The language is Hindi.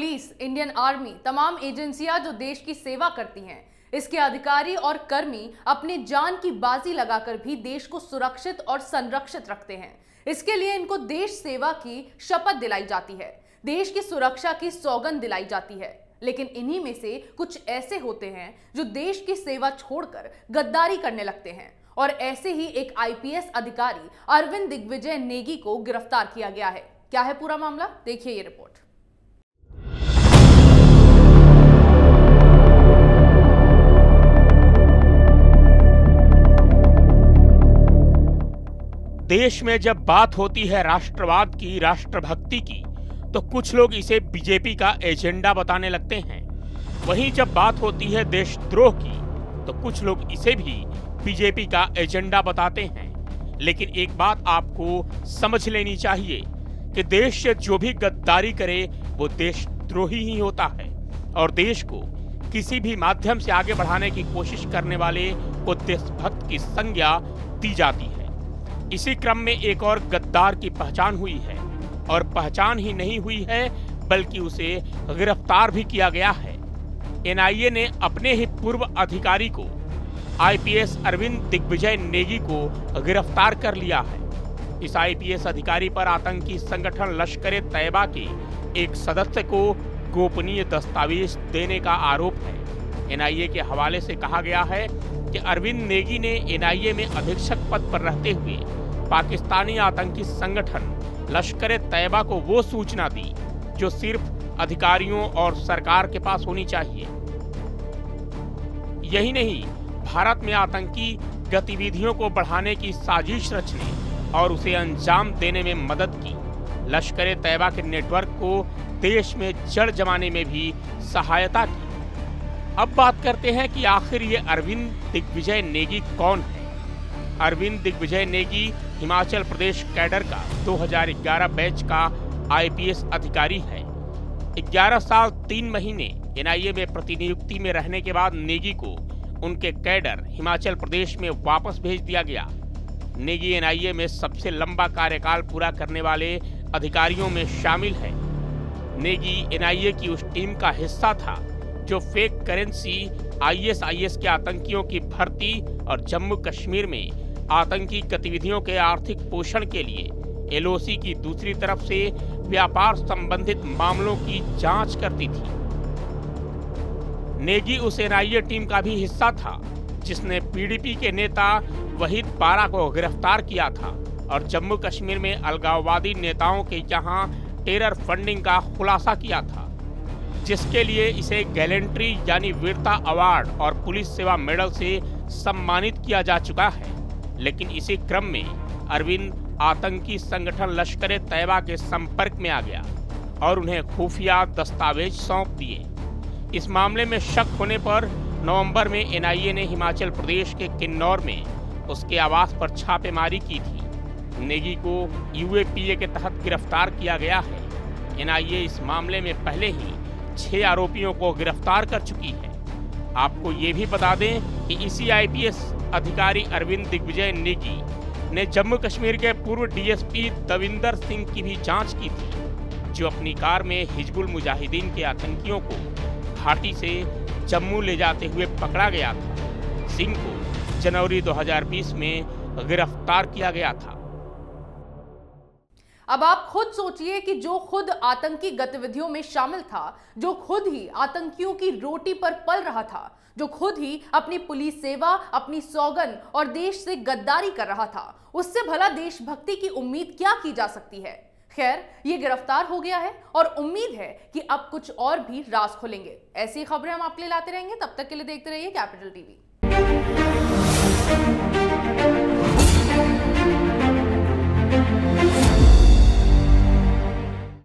पुलिस, इंडियन आर्मी, तमाम एजेंसियां जो देश की सेवा करती हैं, इसके अधिकारी और कर्मी अपनी जान की बाजी लगाकर भी देश को सुरक्षित और संरक्षित रखते हैं। इसके लिए इनको देश सेवा की शपथ दिलाई जाती है, देश की सुरक्षा की सौगंध दिलाई जाती है। लेकिन इन्हीं में से कुछ ऐसे होते हैं जो देश की सेवा छोड़कर गद्दारी करने लगते हैं, और ऐसे ही एक आईपीएस अधिकारी अरविंद दिग्विजय नेगी को गिरफ्तार किया गया है। क्या है पूरा मामला, देखिए ये रिपोर्ट। देश में जब बात होती है राष्ट्रवाद की, राष्ट्रभक्ति की, तो कुछ लोग इसे बीजेपी का एजेंडा बताने लगते हैं। वहीं जब बात होती है देशद्रोह की, तो कुछ लोग इसे भी बीजेपी का एजेंडा बताते हैं। लेकिन एक बात आपको समझ लेनी चाहिए कि देश से जो भी गद्दारी करे वो देशद्रोही ही होता है, और देश को किसी भी माध्यम से आगे बढ़ाने की कोशिश करने वाले को देशभक्त की संज्ञा दी जाती है। इसी क्रम में एक और गद्दार की पहचान हुई है, और पहचान ही नहीं हुई है बल्कि उसे गिरफ्तार भी किया गया है। एनआईए ने अपने ही पूर्व अधिकारी को, आईपीएस अरविंद दिग्विजय नेगी को गिरफ्तार कर लिया है। इस आईपीएस अधिकारी पर आतंकी संगठन लश्कर-ए-तैयबा के एक सदस्य को गोपनीय दस्तावेज देने का आरोप है। एनआईए के हवाले से कहा गया है कि अरविंद नेगी ने एनआईए में अधीक्षक पद पर रहते हुए पाकिस्तानी आतंकी संगठन लश्कर-ए-तैयबा को वो सूचना दी जो सिर्फ अधिकारियों और सरकार के पास होनी चाहिए। यही नहीं, भारत में आतंकी गतिविधियों को बढ़ाने की साजिश रचने और उसे अंजाम देने में मदद की। लश्कर-ए-तैयबा के नेटवर्क को देश में जड़ जमाने में भी सहायता की। अब बात करते हैं कि आखिर ये अरविंद दिग्विजय नेगी कौन है। अरविंद दिग्विजय नेगी हिमाचल प्रदेश कैडर का 2011 बैच का आईपीएस अधिकारी है। 11 साल 3 महीने एनआईए में प्रतिनियुक्ति में रहने के बाद नेगी को उनके कैडर हिमाचल प्रदेश में वापस भेज दिया गया। नेगी एनआईए में सबसे लंबा कार्यकाल पूरा करने वाले अधिकारियों में शामिल है। नेगी एनआईए की उस टीम का हिस्सा था जो फेक करेंसी, आईएसआईएस के आतंकियों की भर्ती और जम्मू कश्मीर में आतंकी गतिविधियों के आर्थिक पोषण के लिए एलओसी की दूसरी तरफ से व्यापार संबंधित मामलों की जांच करती थी। नेगी उस एनआईए टीम का भी हिस्सा था जिसने पीडीपी के नेता वहीद पारा को गिरफ्तार किया था और जम्मू कश्मीर में अलगाववादी नेताओं के यहां टेरर फंडिंग का खुलासा किया था, जिसके लिए इसे गैलेंट्री यानी वीरता अवार्ड और पुलिस सेवा मेडल से सम्मानित किया जा चुका है। लेकिन इसी क्रम में अरविंद आतंकी संगठन लश्कर-ए-तैयबा के संपर्क में आ गया और उन्हें खुफिया दस्तावेज सौंप दिए। इस मामले में शक होने पर नवंबर में एनआईए ने हिमाचल प्रदेश के किन्नौर में उसके आवास पर छापेमारी की थी। नेगी को यूएपीए के तहत गिरफ्तार किया गया है। एनआईए इस मामले में पहले ही 6 आरोपियों को गिरफ्तार कर चुकी है। आपको ये भी बता दें कि इसी आईपीएस अधिकारी अरविंद दिग्विजय नेगी ने जम्मू कश्मीर के पूर्व डीएसपी दविंदर सिंह की भी जांच की थी, जो अपनी कार में हिजबुल मुजाहिदीन के आतंकियों को घाटी से जम्मू ले जाते हुए पकड़ा गया था। सिंह को जनवरी 2020 में गिरफ्तार किया गया था। अब आप खुद सोचिए कि जो खुद आतंकी गतिविधियों में शामिल था, जो खुद ही आतंकियों की रोटी पर पल रहा था, जो खुद ही अपनी पुलिस सेवा, अपनी सौगंध और देश से गद्दारी कर रहा था, उससे भला देशभक्ति की उम्मीद क्या की जा सकती है। खैर, ये गिरफ्तार हो गया है और उम्मीद है कि अब कुछ और भी राज खुलेंगे। ऐसी खबरें हम आपके लिए लाते रहेंगे। तब तक के लिए देखते रहिए कैपिटल टीवी।